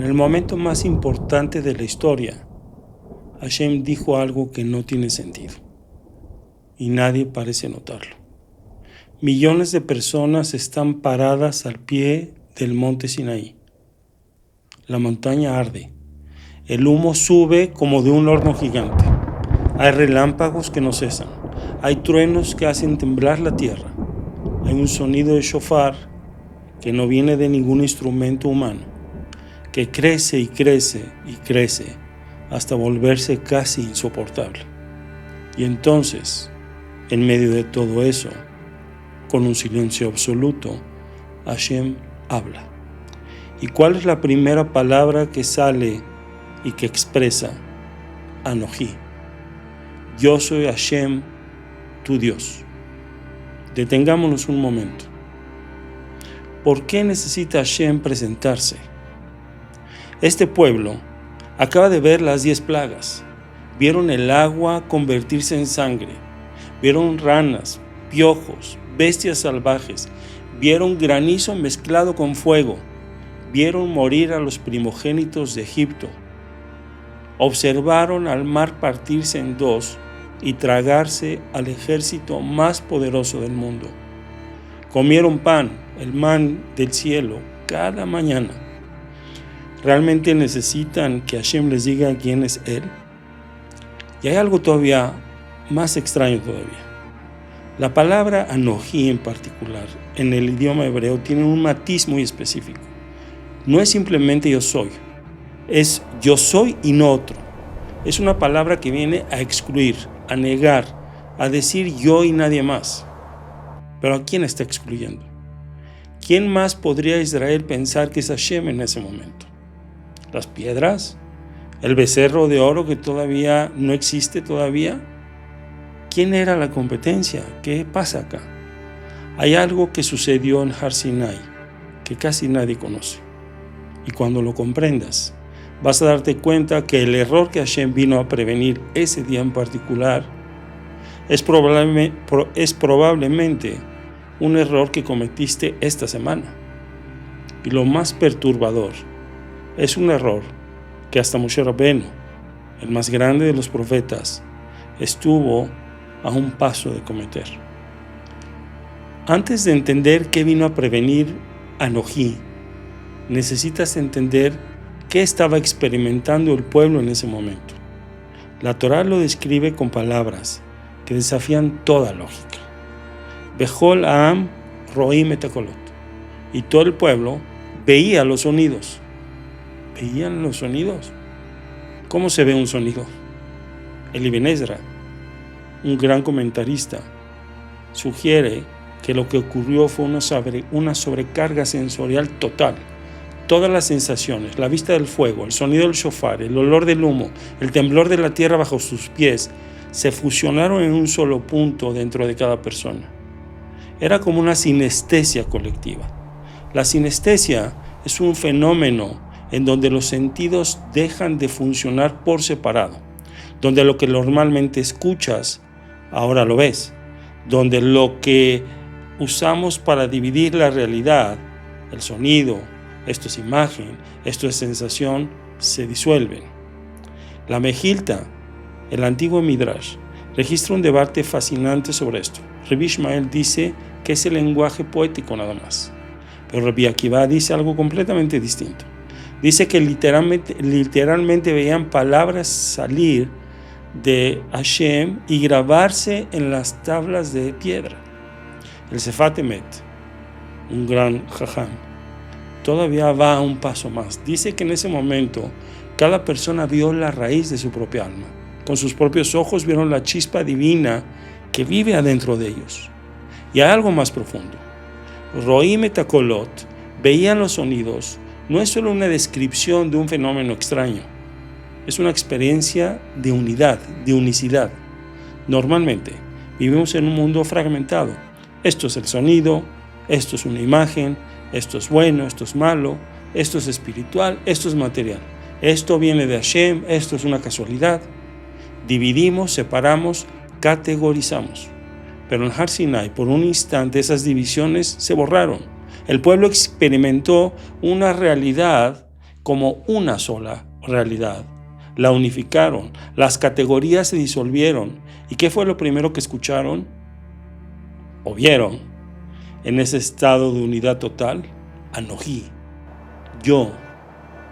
En el momento más importante de la historia, Hashem dijo algo que no tiene sentido y nadie parece notarlo. Millones de personas están paradas al pie del monte Sinaí. La montaña arde. El humo sube como de un horno gigante. Hay relámpagos que no cesan. Hay truenos que hacen temblar la tierra. Hay un sonido de shofar que no viene de ningún instrumento humano, que crece y crece y crece hasta volverse casi insoportable. Y entonces, en medio de todo eso, con un silencio absoluto, Hashem habla. ¿Y cuál es la primera palabra que sale y que expresa? Anoji. Yo soy Hashem, tu Dios. Detengámonos un momento. ¿Por qué necesita Hashem presentarse? Este pueblo acaba de ver las 10 plagas. Vieron el agua convertirse en sangre. Vieron ranas, piojos, bestias salvajes. Vieron granizo mezclado con fuego. Vieron morir a los primogénitos de Egipto. Observaron al mar partirse en dos y tragarse al ejército más poderoso del mundo. Comieron pan, el man del cielo, cada mañana. ¿Realmente necesitan que Hashem les diga quién es Él? Y hay algo todavía más extraño todavía. La palabra Anoji en particular, en el idioma hebreo, tiene un matiz muy específico. No es simplemente yo soy, es yo soy y no otro. Es una palabra que viene a excluir, a negar, a decir yo y nadie más. Pero ¿a quién está excluyendo? ¿Quién más podría Israel pensar que es Hashem en ese momento? ¿Las piedras? ¿El becerro de oro que todavía no existe todavía? ¿Quién era la competencia? ¿Qué pasa acá? Hay algo que sucedió en Har Sinai que casi nadie conoce. Y cuando lo comprendas, vas a darte cuenta que el error que Hashem vino a prevenir ese día en particular es probablemente un error que cometiste esta semana. Y lo más perturbador, es un error que hasta Moshe Rabbeinu, el más grande de los profetas, estuvo a un paso de cometer. Antes de entender qué vino a prevenir Anoji, necesitas entender qué estaba experimentando el pueblo en ese momento. La Torá lo describe con palabras que desafían toda lógica. Bejol Aam Roim et Hakolot. Y todo el pueblo veía los sonidos. ¿Veían los sonidos? ¿Cómo se ve un sonido? El Ibn Ezra, un gran comentarista, sugiere que lo que ocurrió fue una sobrecarga sensorial total. Todas las sensaciones, la vista del fuego, el sonido del shofar, el olor del humo, el temblor de la tierra bajo sus pies, se fusionaron en un solo punto dentro de cada persona. Era como una sinestesia colectiva. La sinestesia es un fenómeno en donde los sentidos dejan de funcionar por separado, donde lo que normalmente escuchas, ahora lo ves, donde lo que usamos para dividir la realidad, el sonido, esto es imagen, esto es sensación, se disuelven. La Mejilta, el antiguo Midrash, registra un debate fascinante sobre esto. Rabbi Ishmael dice que es el lenguaje poético nada más, pero Rabbi Akiva dice algo completamente distinto. Dice que literalmente veían palabras salir de Hashem y grabarse en las tablas de piedra. El Sefat Emet, un gran jajam, todavía va un paso más. Dice que en ese momento cada persona vio la raíz de su propia alma. Con sus propios ojos vieron la chispa divina que vive adentro de ellos. Y hay algo más profundo. Roim et Hakolot, veían los sonidos, no es solo una descripción de un fenómeno extraño, es una experiencia de unidad, de unicidad. Normalmente vivimos en un mundo fragmentado. Esto es el sonido, esto es una imagen, esto es bueno, esto es malo, esto es espiritual, esto es material. Esto viene de Hashem, esto es una casualidad. Dividimos, separamos, categorizamos. Pero en Har Sinai, por un instante, esas divisiones se borraron. El pueblo experimentó una realidad como una sola realidad. La unificaron, las categorías se disolvieron. ¿Y qué fue lo primero que escucharon o vieron en ese estado de unidad total? Anohí, yo,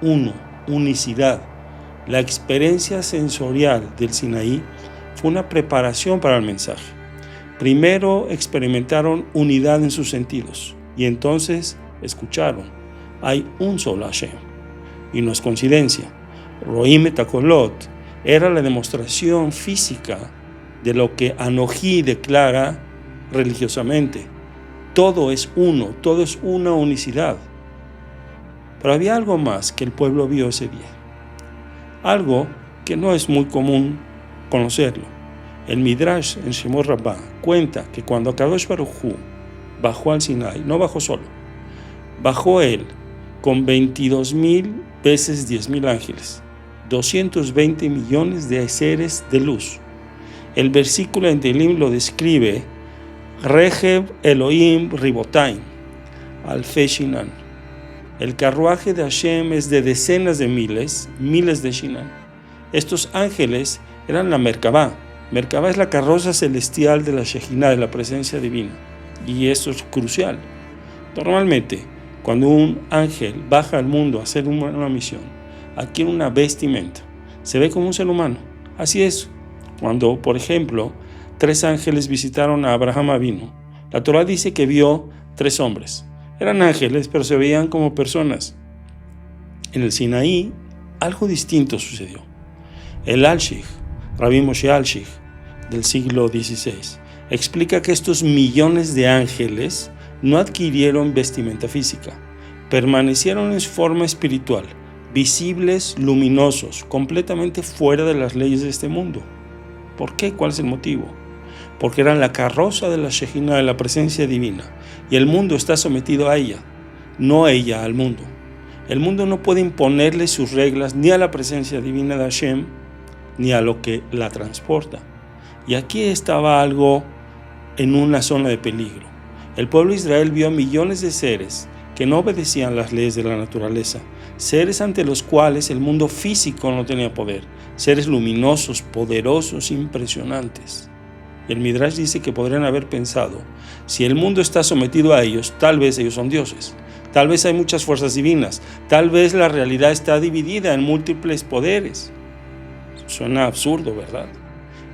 uno, unicidad. La experiencia sensorial del Sinaí fue una preparación para el mensaje. Primero experimentaron unidad en sus sentidos y entonces escucharon, hay un solo Hashem. Y no es coincidencia. Roim et Hakolot era la demostración física de lo que Anohí declara religiosamente. Todo es uno, todo es una unicidad. Pero había algo más que el pueblo vio ese día. Algo que no es muy común conocerlo. El Midrash en Shemot Rabbah cuenta que cuando Akadosh Baruj Hu bajó al Sinai, no bajó solo, bajó él con 22,000 veces 10,000 ángeles, 220 millones de seres de luz. El versículo en Tehillim lo describe Rejev Elohim Ribotaim, Alfei Shinan. El carruaje de Hashem es de decenas de miles de Shinan. Estos ángeles eran la Merkabah. Merkabah es la carroza celestial de la Shejinah, de la presencia divina. Y esto es crucial. Normalmente, cuando un ángel baja al mundo a hacer una misión, adquiere una vestimenta. Se ve como un ser humano. Así es. Cuando, por ejemplo, 3 ángeles visitaron a Abraham Avinu, la Torah dice que vio 3 hombres. Eran ángeles, pero se veían como personas. En el Sinaí, algo distinto sucedió. El Alshich, Rabbi Moshe Alshich, del siglo XVI, explica que estos millones de ángeles no adquirieron vestimenta física, permanecieron en su forma espiritual, visibles, luminosos, completamente fuera de las leyes de este mundo. ¿Por qué? ¿Cuál es el motivo? Porque eran la carroza de la Shejinah, de la presencia divina, y el mundo está sometido a ella, no ella al mundo. El mundo no puede imponerle sus reglas ni a la presencia divina de Hashem, ni a lo que la transporta. Y aquí estaba algo en una zona de peligro. El pueblo de Israel vio millones de seres que no obedecían las leyes de la naturaleza, seres ante los cuales el mundo físico no tenía poder, seres luminosos, poderosos, impresionantes. El Midrash dice que podrían haber pensado, si el mundo está sometido a ellos, tal vez ellos son dioses, tal vez hay muchas fuerzas divinas, tal vez la realidad está dividida en múltiples poderes. Suena absurdo, ¿verdad?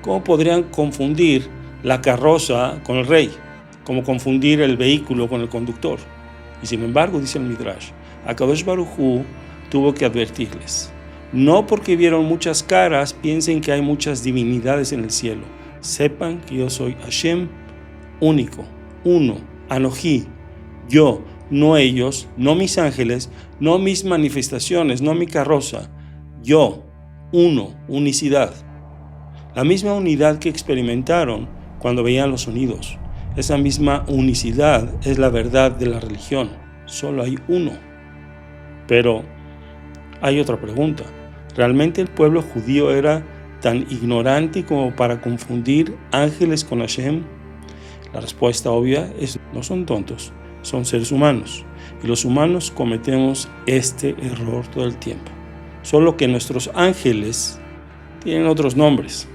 ¿Cómo podrían confundir la carroza con el rey? ¿Cómo confundir el vehículo con el conductor? Y sin embargo, dice el Midrash, Akadosh Baruj Hu tuvo que advertirles. No porque vieron muchas caras, piensen que hay muchas divinidades en el cielo. Sepan que yo soy Hashem, único, uno, Anohí, yo, no ellos, no mis ángeles, no mis manifestaciones, no mi carroza, yo, uno, unicidad. La misma unidad que experimentaron cuando veían los sonidos. Esa misma unicidad es la verdad de la religión. Solo hay uno. Pero hay otra pregunta. ¿Realmente el pueblo judío era tan ignorante como para confundir ángeles con Hashem? La respuesta obvia es: no son tontos, son seres humanos. Y los humanos cometemos este error todo el tiempo. Solo que nuestros ángeles tienen otros nombres.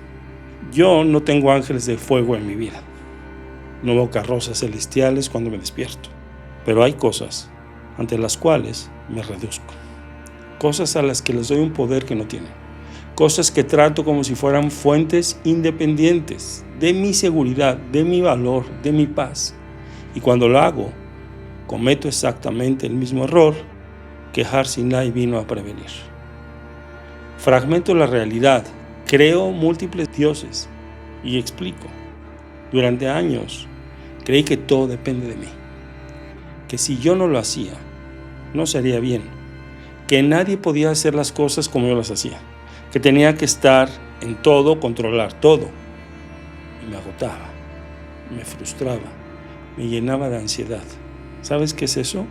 Yo no tengo ángeles de fuego en mi vida. No veo carrozas celestiales cuando me despierto. Pero hay cosas ante las cuales me reduzco. Cosas a las que les doy un poder que no tienen. Cosas que trato como si fueran fuentes independientes de mi seguridad, de mi valor, de mi paz. Y cuando lo hago, cometo exactamente el mismo error que Har Sinai vino a prevenir. Fragmento la realidad, creo múltiples dioses y explico. Durante años creí que todo depende de mí, que si yo no lo hacía, no sería bien, que nadie podía hacer las cosas como yo las hacía, que tenía que estar en todo, controlar todo. Y me agotaba, me frustraba, me llenaba de ansiedad. ¿Sabes qué es eso?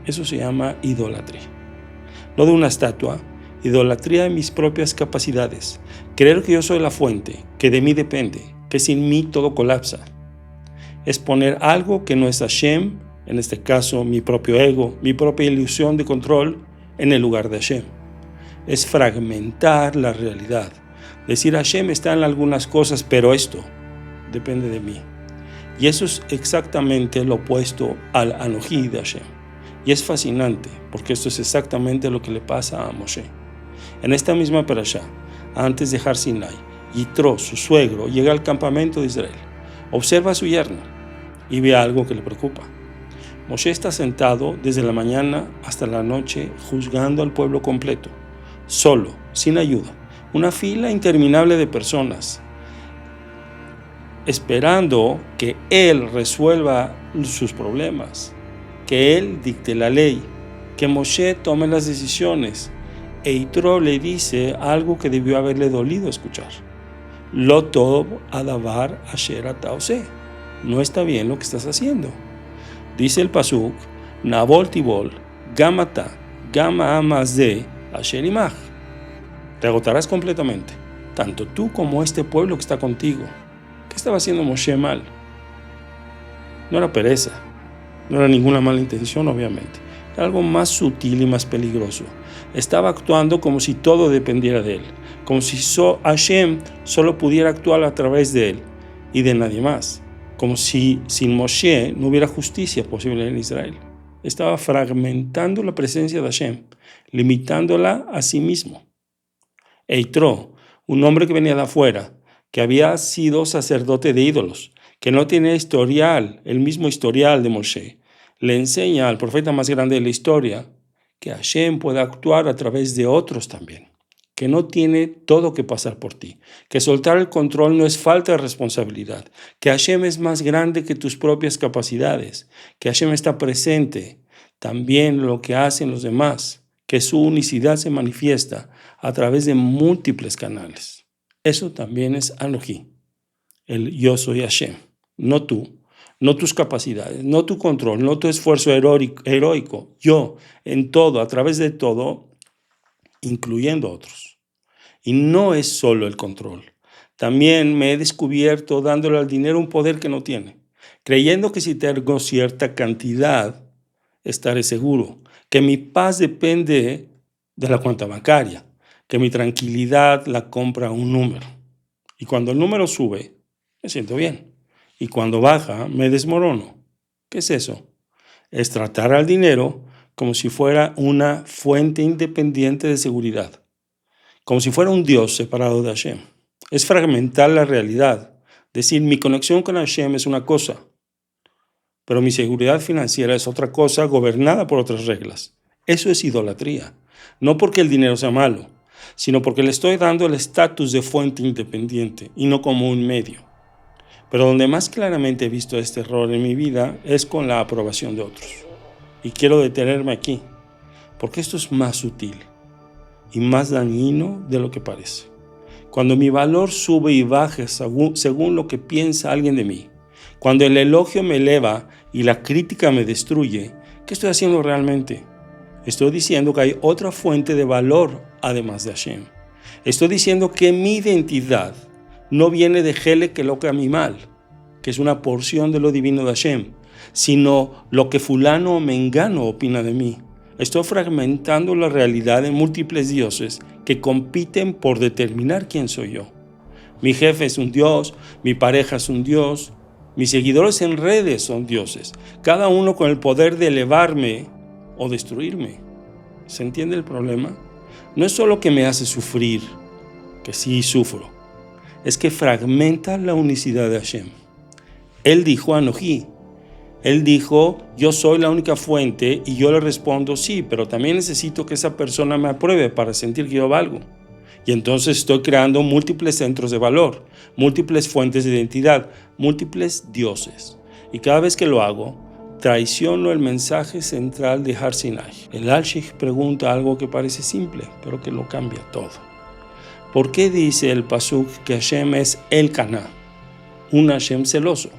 Eso se llama idolatría. No de una estatua, idolatría de mis propias capacidades. Creer que yo soy la fuente, que de mí depende, que sin mí todo colapsa. Es poner algo que no es Hashem, en este caso mi propio ego, mi propia ilusión de control, en el lugar de Hashem. Es fragmentar la realidad. Decir Hashem está en algunas cosas, pero esto depende de mí. Y eso es exactamente lo opuesto al Anoji de Hashem. Y es fascinante, porque esto es exactamente lo que le pasa a Moshe. En esta misma parashá, antes de Har Sinai, Yitro, su suegro, llega al campamento de Israel. Observa a su yerno y ve algo que le preocupa. Moshe está sentado desde la mañana hasta la noche juzgando al pueblo completo, solo, sin ayuda, una fila interminable de personas, esperando que él resuelva sus problemas, que él dicte la ley, que Moshe tome las decisiones. E Yitro le dice algo que debió haberle dolido escuchar. Lo tov adavar asher ata oseh. No está bien lo que estás haciendo. Dice el pasuk, Nabol tibol, gamata, gama amazde, asher imach. Te agotarás completamente, tanto tú como este pueblo que está contigo. ¿Qué estaba haciendo Moshe mal? No era pereza, no era ninguna mala intención, obviamente. Era algo más sutil y más peligroso. Estaba actuando como si todo dependiera de él, como si Hashem solo pudiera actuar a través de él y de nadie más, como si sin Moshe no hubiera justicia posible en Israel. Estaba fragmentando la presencia de Hashem, limitándola a sí mismo. E Yitro, un hombre que venía de afuera, que había sido sacerdote de ídolos, que no tenía el mismo historial de Moshe, le enseña al profeta más grande de la historia que Hashem puede actuar a través de otros también, que no tiene todo que pasar por ti, que soltar el control no es falta de responsabilidad, que Hashem es más grande que tus propias capacidades, que Hashem está presente también en lo que hacen los demás, que su unicidad se manifiesta a través de múltiples canales. Eso también es Anoji, el yo soy Hashem, no tú. No tus capacidades, no tu control, no tu esfuerzo heroico. Yo, en todo, a través de todo, incluyendo a otros. Y no es solo el control. También me he descubierto dándole al dinero un poder que no tiene, creyendo que si tengo cierta cantidad, estaré seguro, que mi paz depende de la cuenta bancaria, que mi tranquilidad la compra un número. Y cuando el número sube, me siento bien. Y cuando baja, me desmorono. ¿Qué es eso? Es tratar al dinero como si fuera una fuente independiente de seguridad, como si fuera un Dios separado de Hashem. Es fragmentar la realidad, decir mi conexión con Hashem es una cosa, pero mi seguridad financiera es otra cosa gobernada por otras reglas. Eso es idolatría, no porque el dinero sea malo, sino porque le estoy dando el estatus de fuente independiente y no como un medio. Pero donde más claramente he visto este error en mi vida es con la aprobación de otros. Y quiero detenerme aquí, porque esto es más sutil y más dañino de lo que parece. Cuando mi valor sube y baja según lo que piensa alguien de mí, cuando el elogio me eleva y la crítica me destruye, ¿qué estoy haciendo realmente? Estoy diciendo que hay otra fuente de valor además de Hashem. Estoy diciendo que mi identidad no viene de Helek Eloka Mimal, que es una porción de lo divino de Hashem, sino lo que fulano o mengano opina de mí. Estoy fragmentando la realidad en múltiples dioses que compiten por determinar quién soy yo. Mi jefe es un dios, mi pareja es un dios, mis seguidores en redes son dioses, cada uno con el poder de elevarme o destruirme. ¿Se entiende el problema? No es solo que me hace sufrir, que sí sufro, es que fragmenta la unicidad de Hashem. Él dijo Anoji, él dijo, yo soy la única fuente, y yo le respondo, sí, pero también necesito que esa persona me apruebe para sentir que yo valgo. Y entonces estoy creando múltiples centros de valor, múltiples fuentes de identidad, múltiples dioses. Y cada vez que lo hago, traiciono el mensaje central de Har Sinai. El Alshich pregunta algo que parece simple, pero que lo cambia todo. ¿Por qué dice el pasuk que Hashem es el Caná, un Hashem celoso?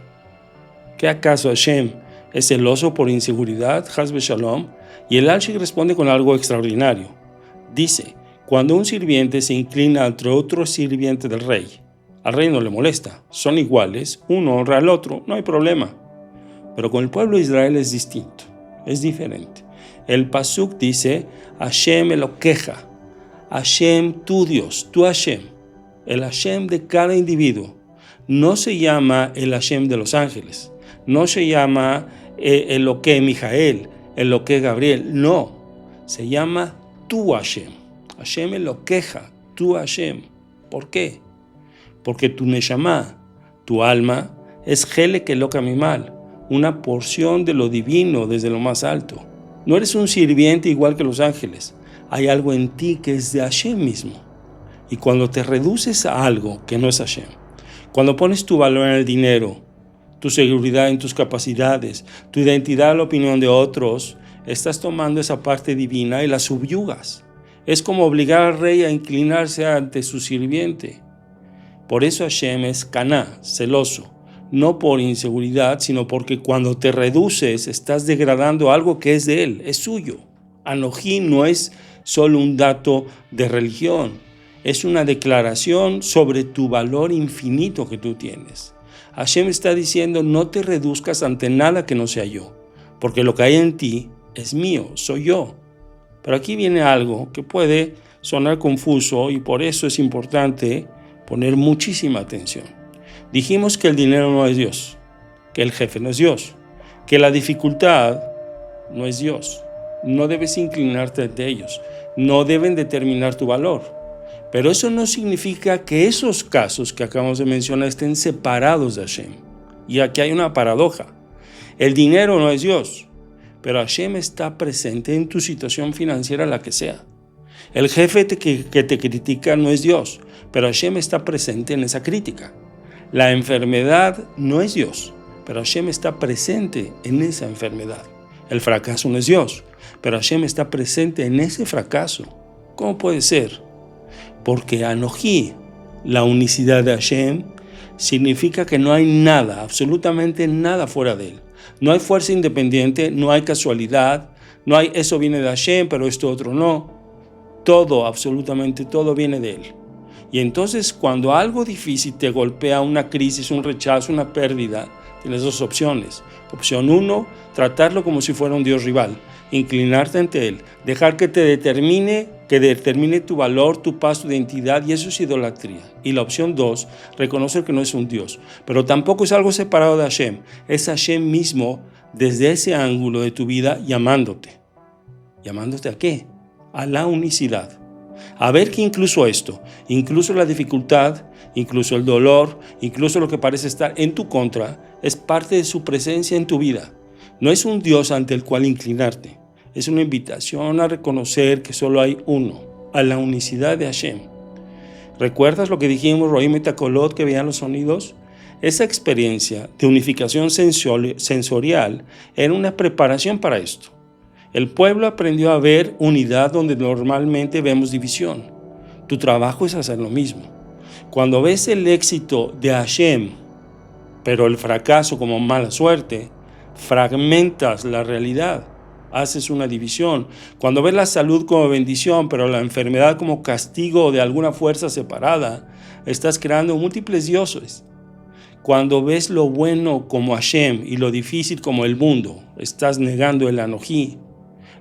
¿Qué acaso Hashem es celoso por inseguridad, Haz Shalom? Y el Alshich responde con algo extraordinario. Dice, cuando un sirviente se inclina ante otro sirviente del rey, al rey no le molesta, son iguales, uno honra al otro, no hay problema. Pero con el pueblo de Israel es distinto, es diferente. El pasuk dice, Hashem Elokeja, Hashem tu Dios, tu Hashem, el Hashem de cada individuo. No se llama el Hashem de los ángeles, no se llama Eloque Mijael, Eloque Gabriel, no, se llama tu Hashem, Hashem Elokeja, tu Hashem. ¿Por qué? Porque tu Neshama, tu alma, es Helek Eloka Mimal, una porción de lo divino desde lo más alto. No eres un sirviente igual que los ángeles. Hay algo en ti que es de Hashem mismo. Y cuando te reduces a algo que no es Hashem, cuando pones tu valor en el dinero, tu seguridad en tus capacidades, tu identidad a la opinión de otros, estás tomando esa parte divina y la subyugas. Es como obligar al rey a inclinarse ante su sirviente. Por eso Hashem es Caná, celoso. No por inseguridad, sino porque cuando te reduces estás degradando algo que es de él, es suyo. Anojí no es solo un dato de religión, es una declaración sobre tu valor infinito que tú tienes. Hashem está diciendo, no te reduzcas ante nada que no sea yo, porque lo que hay en ti es mío, soy yo. Pero aquí viene algo que puede sonar confuso y por eso es importante poner muchísima atención. Dijimos que el dinero no es Dios, que el jefe no es Dios, que la dificultad no es Dios. No debes inclinarte ante ellos, no deben determinar tu valor. Pero eso no significa que esos casos que acabamos de mencionar estén separados de Hashem. Y aquí hay una paradoja. El dinero no es Dios, pero Hashem está presente en tu situación financiera, la que sea. El jefe que te critica no es Dios, pero Hashem está presente en esa crítica. La enfermedad no es Dios, pero Hashem está presente en esa enfermedad. El fracaso no es Dios, pero Hashem está presente en ese fracaso. ¿Cómo puede ser? Porque Anojí, la unicidad de Hashem, significa que no hay nada, absolutamente nada fuera de él. No hay fuerza independiente, no hay casualidad, no hay eso viene de Hashem, pero esto otro no. Todo, absolutamente todo viene de él. Y entonces cuando algo difícil te golpea, una crisis, un rechazo, una pérdida, tienes dos opciones. Opción 1, tratarlo como si fuera un Dios rival, inclinarte ante él, dejar que determine tu valor, tu paz, tu identidad, y eso es idolatría. Y la opción 2, reconocer que no es un Dios, pero tampoco es algo separado de Hashem, es Hashem mismo desde ese ángulo de tu vida llamándote. ¿Llamándote a qué? A la unicidad. A ver que incluso esto, incluso la dificultad, incluso el dolor, incluso lo que parece estar en tu contra, es parte de su presencia en tu vida. No es un Dios ante el cual inclinarte, es una invitación a reconocer que solo hay uno, a la unicidad de Hashem. ¿Recuerdas lo que dijimos, Roim y Takolot, que veían los sonidos? Esa experiencia de unificación sensorial era una preparación para esto. El pueblo aprendió a ver unidad donde normalmente vemos división. Tu trabajo es hacer lo mismo. Cuando ves el éxito de Hashem, pero el fracaso como mala suerte, fragmentas la realidad, haces una división. Cuando ves la salud como bendición, pero la enfermedad como castigo de alguna fuerza separada, estás creando múltiples dioses. Cuando ves lo bueno como Hashem y lo difícil como el mundo, estás negando el Anojí.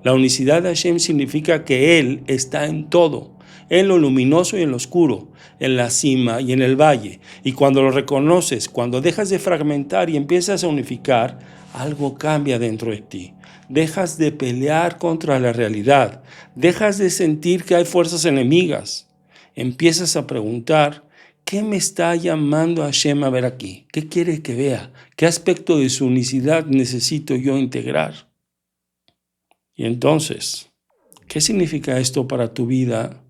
La unicidad de Hashem significa que Él está en todo, en lo luminoso y en lo oscuro, en la cima y en el valle. Y cuando lo reconoces, cuando dejas de fragmentar y empiezas a unificar, algo cambia dentro de ti. Dejas de pelear contra la realidad, dejas de sentir que hay fuerzas enemigas. Empiezas a preguntar, ¿qué me está llamando Hashem a ver aquí? ¿Qué quiere que vea? ¿Qué aspecto de su unicidad necesito yo integrar? Y entonces, ¿qué significa esto para tu vida?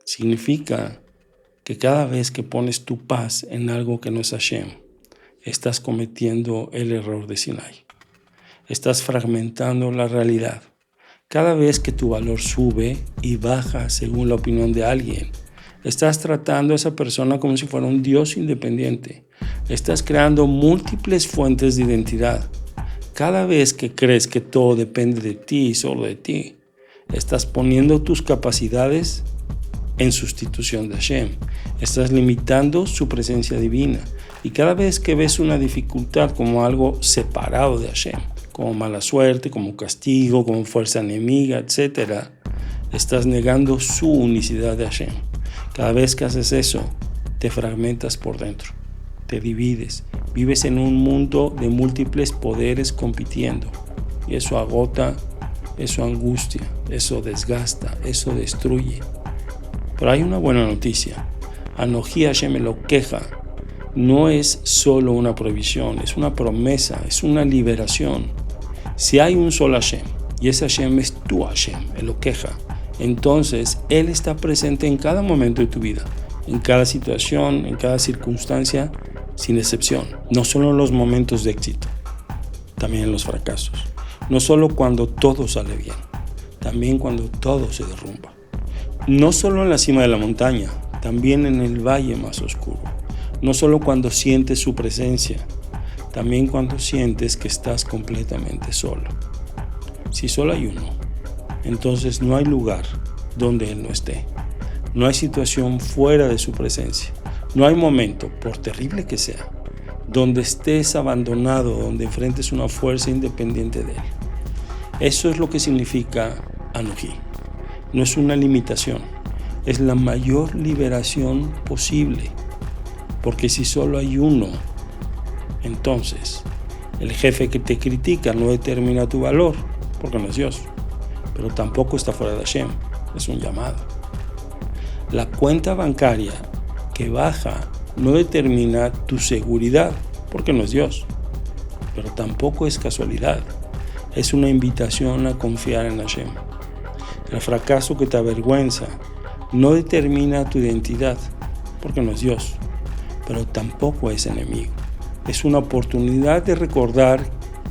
Significa que cada vez que pones tu paz en algo que no es Hashem, estás cometiendo el error de Sinai. Estás fragmentando la realidad. Cada vez que tu valor sube y baja según la opinión de alguien, estás tratando a esa persona como si fuera un Dios independiente. Estás creando múltiples fuentes de identidad. Cada vez que crees que todo depende de ti y solo de ti, estás poniendo tus capacidades en sustitución de Hashem. Estás limitando su presencia divina. Y cada vez que ves una dificultad como algo separado de Hashem, como mala suerte, como castigo, como fuerza enemiga, etc., estás negando su unicidad de Hashem. Cada vez que haces eso, te fragmentas por dentro, te divides, vives en un mundo de múltiples poderes compitiendo, y eso agota, eso angustia, eso desgasta, eso destruye. Pero hay una buena noticia. Anoji Hashem Elokeja no es solo una prohibición, es una promesa, es una liberación. Si hay un solo Hashem, y ese Hashem es tu Hashem, Elokeja, entonces Él está presente en cada momento de tu vida, en cada situación, en cada circunstancia, sin excepción. No solo en los momentos de éxito, también en los fracasos. No solo cuando todo sale bien, también cuando todo se derrumba. No solo en la cima de la montaña, también en el valle más oscuro. No solo cuando sientes su presencia, también cuando sientes que estás completamente solo. Si solo hay uno, entonces no hay lugar donde Él no esté. No hay situación fuera de su presencia. No hay momento, por terrible que sea, donde estés abandonado, donde enfrentes una fuerza independiente de Él. Eso es lo que significa Anoji. No es una limitación, es la mayor liberación posible. Porque si solo hay uno, entonces el jefe que te critica no determina tu valor, porque no es Dios, pero tampoco está fuera de Hashem, es un llamado. La cuenta bancaria que baja no determina tu seguridad, porque no es Dios, pero tampoco es casualidad, es una invitación a confiar en Hashem. El fracaso que te avergüenza no determina tu identidad, porque no es Dios, pero tampoco es enemigo. Es una oportunidad de recordar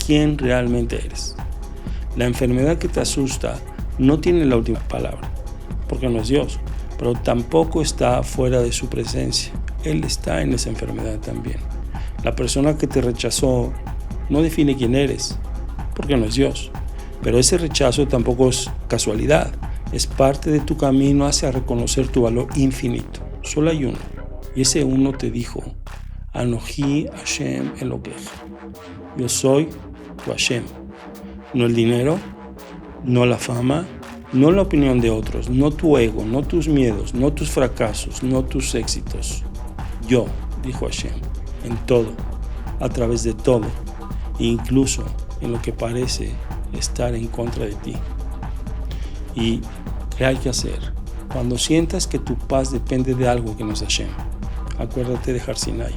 quién realmente eres. La enfermedad que te asusta no tiene la última palabra, porque no es Dios, pero tampoco está fuera de su presencia. Él está en esa enfermedad también. La persona que te rechazó no define quién eres, porque no es Dios, pero ese rechazo tampoco es casualidad, es parte de tu camino hacia reconocer tu valor infinito. Solo hay uno, y ese uno te dijo: Anoji Hashem Elokeja. Yo soy tu Hashem. No el dinero, no la fama, no la opinión de otros, no tu ego, no tus miedos, no tus fracasos, no tus éxitos. Yo, dijo Hashem, en todo, a través de todo, incluso en lo que parece estar en contra de ti. ¿Y qué hay que hacer? Cuando sientas que tu paz depende de algo que no es Hashem, acuérdate de Har Sinai.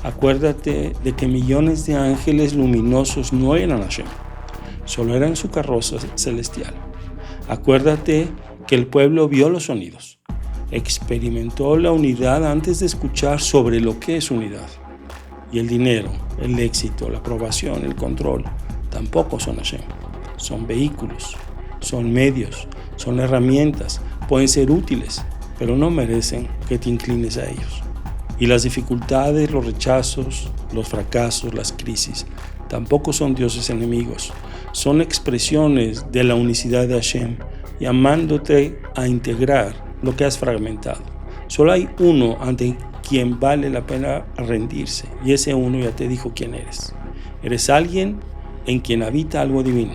Acuérdate de que millones de ángeles luminosos no eran Hashem, solo eran su carroza celestial. Acuérdate que el pueblo vio los sonidos, experimentó la unidad antes de escuchar sobre lo que es unidad. Y el dinero, el éxito, la aprobación, el control, tampoco son Hashem. Son vehículos, son medios, son herramientas, pueden ser útiles, pero no merecen que te inclines a ellos. Y las dificultades, los rechazos, los fracasos, las crisis, tampoco son dioses enemigos. Son expresiones de la unicidad de Hashem, llamándote a integrar lo que has fragmentado. Solo hay uno ante quien vale la pena rendirse, y ese uno ya te dijo quién eres. Eres alguien en quien habita algo divino.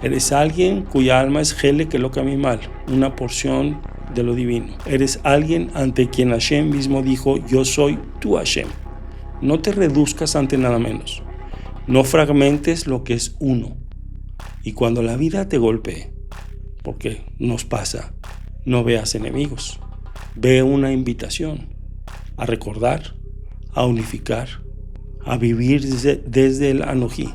Eres alguien cuya alma es Helek Elok Amimal, una porción de lo divino. Eres alguien ante quien Hashem mismo dijo: yo soy tu Hashem. No te reduzcas ante nada menos. No fragmentes lo que es uno. Y cuando la vida te golpee, porque nos pasa, no veas enemigos. Ve una invitación a recordar, a unificar, a vivir desde el Anoji.